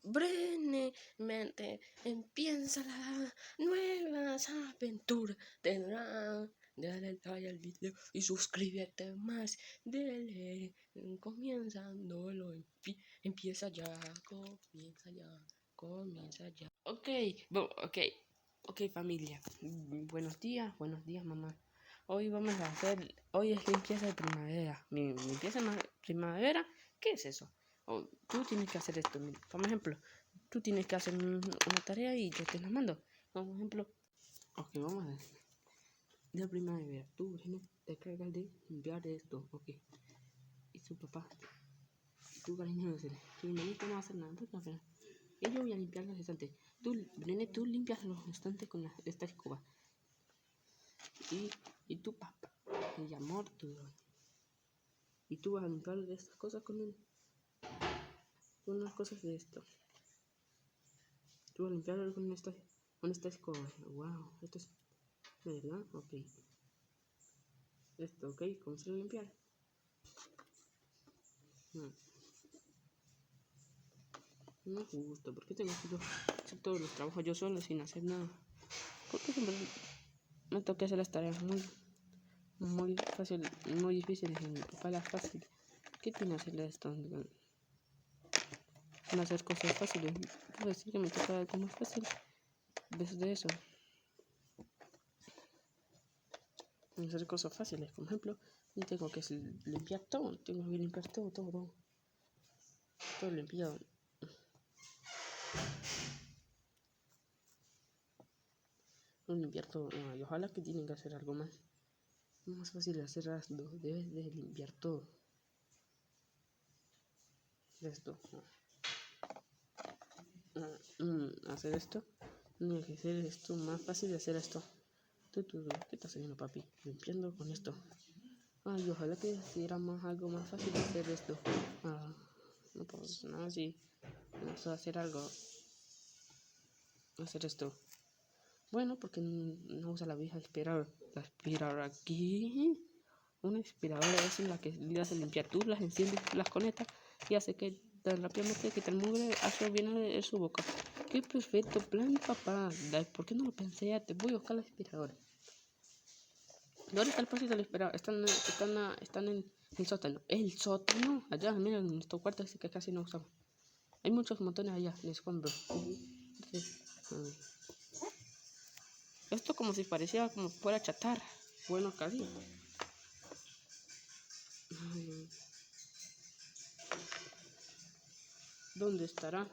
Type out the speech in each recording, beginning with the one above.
brevemente empieza la nuevas aventuras. Dale like al video y suscríbete más. Dale, comenzando, empieza ya, comienza ya. Ok, familia. Buenos días, mamá. Hoy es limpieza de primavera. Mi limpieza de primavera, ¿qué es eso? Tú tienes que hacer esto. Por ejemplo, tú tienes que hacer una tarea y yo te la mando. Por ejemplo, ok, vamos a ver. De primavera, tú te encargas de limpiar esto, ok. Y su papá, tú cariño, tu hermanito no va a hacer nada, y yo voy a limpiar los estantes. Tú limpias los estantes con esta escoba. Y tu papá, y amor, y tú vas a limpiar estas cosas con unas cosas de esto. Tú vas a limpiarlo con esta escoba. Wow, esto es verdad, ok. Esto, ok, ¿cómo se lo limpiar? No es justo, ¿por qué tengo que hacer todos los trabajos yo solo sin hacer nada? ¿Por qué siempre me toca hacer las tareas muy fácil, muy difíciles y mi papá las fáciles? ¿Qué tiene hacer esto? En hacer cosas fáciles. Quiero decir que me toca algo más fácil desde eso. En hacer cosas fáciles, por ejemplo, tengo que limpiar todo, todo limpiado. No limpiar todo, y ojalá que tienen que hacer algo más fácil hacer esto, debes de limpiar todo. Esto. Hacer esto. Tiene que ser esto más fácil de hacer esto. ¿Qué estás haciendo, papi? Limpiando con esto. Ay, ojalá que hiciera algo más fácil de hacer esto. No puedo hacer nada así. Vamos a hacer algo. Hacer esto. Bueno, porque no usa la vieja aspiradora. La aspiradora aquí. Una aspiradora es en la que le das a limpiar. Tú las enciendes, las conectas y hace que rápidamente quita el mugre hacia viene en su boca. Qué perfecto plan, papá. ¿Por qué no lo pensé antes? Voy a buscar la aspiradora. ¿Dónde está el pasillo de la aspiradora? Están en el sótano. El sótano. Allá, miren, en estos cuartos que casi no usamos. Hay muchos montones allá de escombros. Esto como si parecía como fuera chatarra. Bueno, casi. ¿Dónde estará?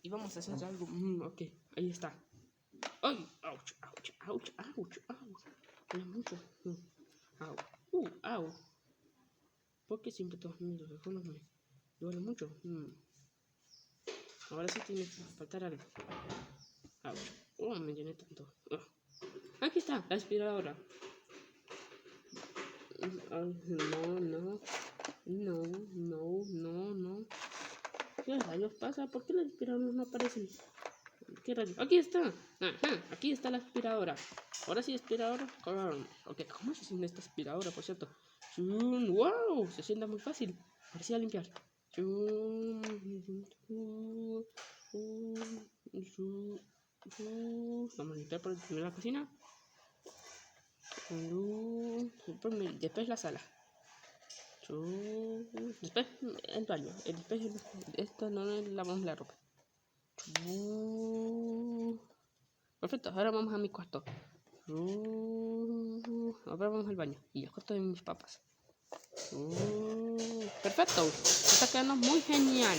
Y vamos a hacer algo. Ok, ahí está. ¡Ay! ¡Auch! ¡Auch! ¡Auch! ¡Auch! ¡Auch! Duele mucho. ¡Au! ¡Au! ¿Por qué siempre todos mis teléfonos me duele mucho? Ahora sí tiene que faltar algo. ¡Auch! Me llené tanto. Aquí está, la aspiradora. No. ¿Qué rayos pasa? ¿Por qué la aspiradora no aparece? ¿Qué rayos? Aquí está. Aquí está la aspiradora. Ahora sí, aspiradora. Ok, ¿cómo se siente esta aspiradora, por cierto? ¡Wow! Se siente muy fácil. Ahora sí a limpiar. Vamos a limpiar primero la cocina. Después la sala. Después el baño. Después esto no lavamos la ropa. Perfecto, ahora vamos a mi cuarto. Ahora vamos al baño. Y el cuarto de mis papás. Perfecto. Está quedando muy genial.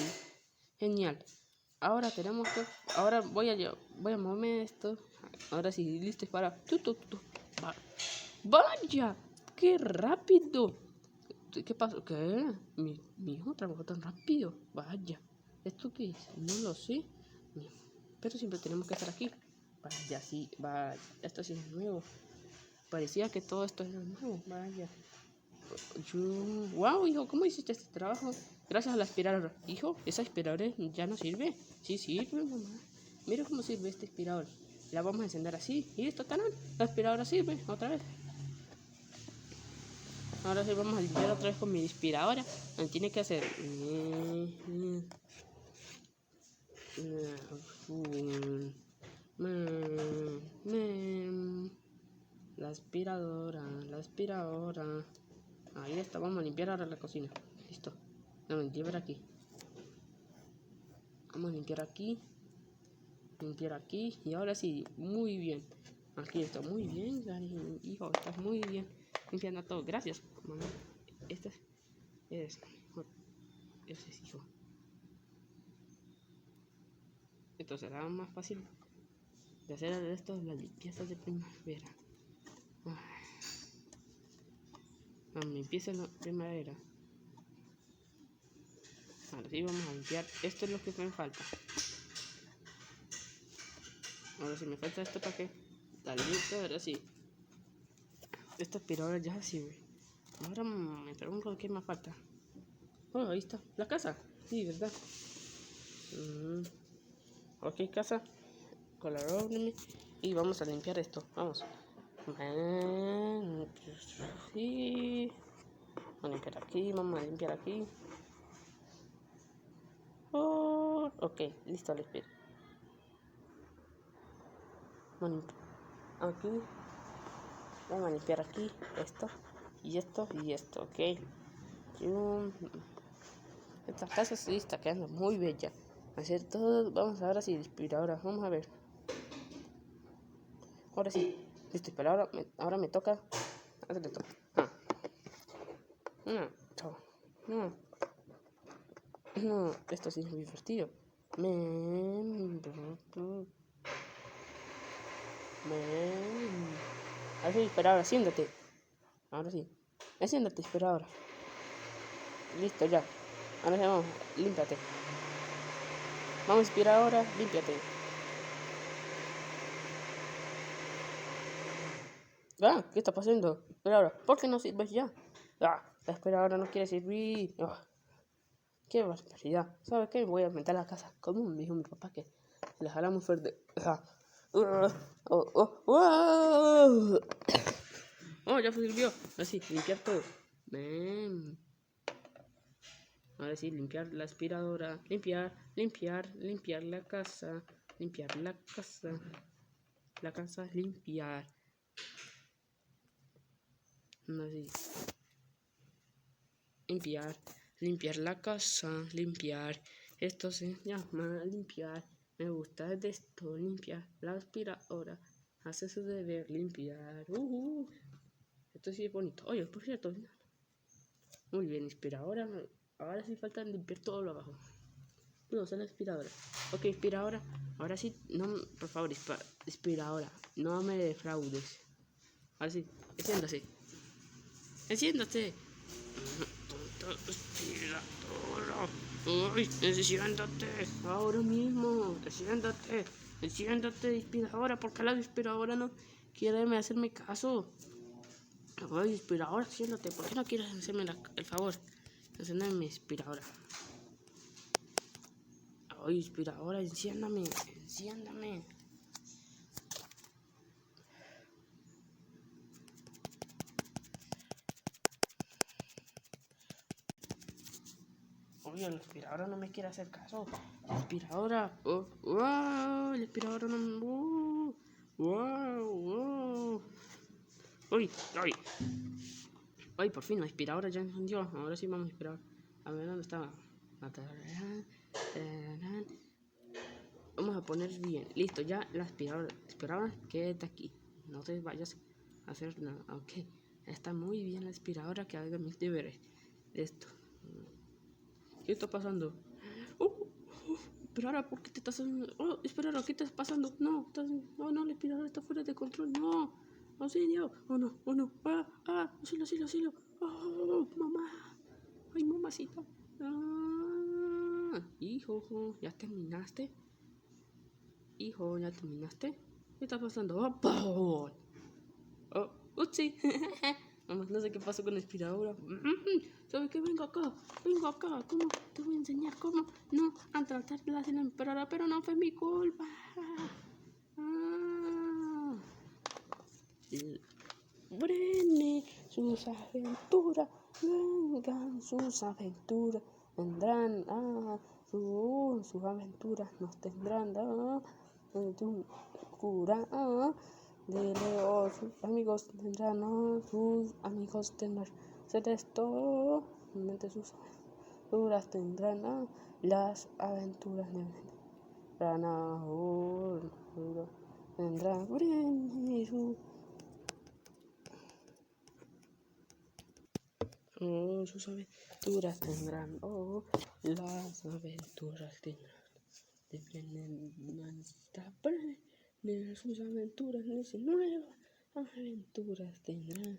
Ahora tenemos que. Ahora voy a moverme esto. Ahora sí, listo para. Vaya, qué rápido. ¿Qué pasó? ¿Qué? Mi hijo trabajó tan rápido. Vaya. ¿Esto qué es? No lo sé. Pero siempre tenemos que estar aquí. Vaya, sí, vaya. Esto sí es nuevo. Parecía que todo esto era nuevo. Vaya. Wow, hijo, ¿cómo hiciste este trabajo? Gracias a la aspiradora. Hijo, ¿esa aspiradora ya no sirve? Sí sirve, mamá. Mira cómo sirve esta aspiradora. La vamos a encender así. Y listo, ¡tarán! La aspiradora sirve otra vez. Ahora sí vamos a limpiar otra vez con mi aspiradora. Tiene que hacer... La aspiradora, la aspiradora. Ahí está, vamos a limpiar ahora la cocina. Listo. Vamos a limpiar aquí. Vamos a limpiar aquí. Limpiar aquí. Y ahora sí, muy bien. Aquí está muy bien, Gary. Hijo, estás muy bien. Limpiando todo. Gracias, mamá. Este es hijo. Esto será más fácil de hacer esto las limpiezas de primavera. La limpieza de primavera. Ahora sí vamos a limpiar. Esto es lo que me falta. Ahora sí me falta esto para que está listo. Ahora sí. Esta aspiradora ya sirve. Ahora me pregunto qué me falta. Oh, ahí está. La casa. Sí, ¿verdad? Ok, casa. Colorame. Y vamos a limpiar esto. Vamos. Sí. Vamos a limpiar aquí. Vamos a limpiar aquí. Oh, ok, listo, le espero. Vamos a limpiar aquí. Vamos a limpiar aquí. Esto. Y esto. Y esto, ok. Esta casa sí está quedando muy bella. Hacer todo. Vamos ahora sí, aspiradora. Vamos a ver. Ahora sí. Listo, pero ahora me toca. Hacer esto. No. No, esto sí es muy divertido. Ahora sí, espera ahora, siéntate. Ahora sí. Siéntate, espera ahora. Listo, ya. Ahora sí, vamos, límpiate. Vamos a inspirar ahora, límpiate. ¿Qué está pasando? Espera ahora, ¿por qué no sirves ya? La aspiradora no quiere servir. Qué barbaridad. ¿Sabes qué? Voy a meter la casa. Como me dijo mi papá que le jala muy fuerte. Ya sirvió. Así, limpiar todo. Ahora sí, limpiar la aspiradora. Limpiar la casa. Limpiar la casa. La casa es limpiar. Así. Limpiar la casa. Limpiar. Esto se llama limpiar. Me gusta de esto. Limpiar la aspiradora. Hace su deber. Limpiar. Esto sí es bonito. Oye, por cierto. Muy bien, aspiradora. Ahora sí falta limpiar todo lo abajo. No, usa la aspiradora. Ok, aspiradora. Ahora sí, no, por favor, aspiradora. No me defraudes. Ahora sí, enciéndase. Enciéndase. Aspiradora. Uy, enciéndate. Ahora mismo. Enciéndate. Enciéndate, aspiradora. ¿Por qué la aspiradora no quiere hacerme caso? Ay, aspiradora, enciéndate. ¿Por qué no quieres hacerme el favor? Enciéndame mi aspiradora. Ay, aspiradora, enciéndame. Oye, la aspiradora no me quiere hacer caso. La aspiradora. La aspiradora no. Uy. Ay, por fin, la aspiradora ya encendió. Ahora sí vamos a esperar. A ver dónde estaba. Vamos a poner bien. Listo, ya la aspiradora quédate aquí. No te vayas a hacer nada. Ok. Está muy bien la aspiradora que haga mis deberes. Esto. ¿Qué está pasando? Espera, ¿por qué te estás haciendo? Espera, ¿qué está pasando? No, la aspiradora está fuera de control. No, auxilio. No. Auxilio. Mamá. Ay, mamacita. Hijo, ¿ya terminaste? Hijo, ¿ya terminaste? ¿Qué está pasando? Sí. Mamá, no sé qué pasó con la aspiradora. ¿Sabes qué? Vengo acá. ¿Cómo? Te voy a enseñar cómo no a tratar de la aspiradora, pero no fue mi culpa. Brenny, sus aventuras, vengan sus aventuras, vendrán sus aventuras nos tendrán cura de Leo, sus amigos tendrán ser esto, sus aventuras tendrán las aventuras de vendrán Brenny, sus aventuras tendrán, las aventuras tendrán. Sus aventuras, nuevas aventuras tendrán.